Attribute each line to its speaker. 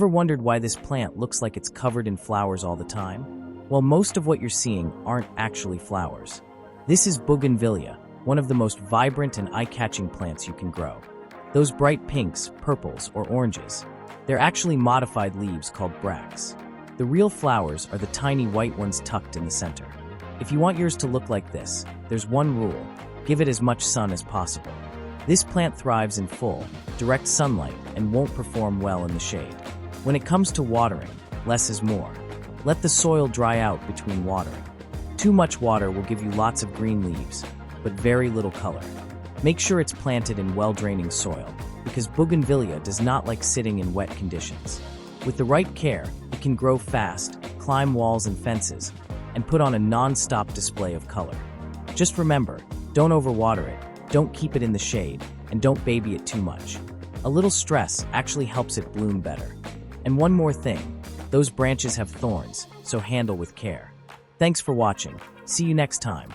Speaker 1: Ever wondered why this plant looks like it's covered in flowers all the time? Well, most of what you're seeing aren't actually flowers. This is Bougainvillea, one of the most vibrant and eye-catching plants you can grow. Those bright pinks, purples, or oranges, they're actually modified leaves called bracts. The real flowers are the tiny white ones tucked in the center. If you want yours to look like this, there's one rule: give it as much sun as possible. This plant thrives in full, direct sunlight and won't perform well in the shade. When it comes to watering, less is more. Let the soil dry out between watering. Too much water will give you lots of green leaves, but very little color. Make sure it's planted in well-draining soil, because Bougainvillea does not like sitting in wet conditions. With the right care, it can grow fast, climb walls and fences, and put on a non-stop display of color. Just remember, don't overwater it, don't keep it in the shade, and don't baby it too much. A little stress actually helps it bloom better. And one more thing, those branches have thorns, so handle with care. Thanks for watching. See you next time.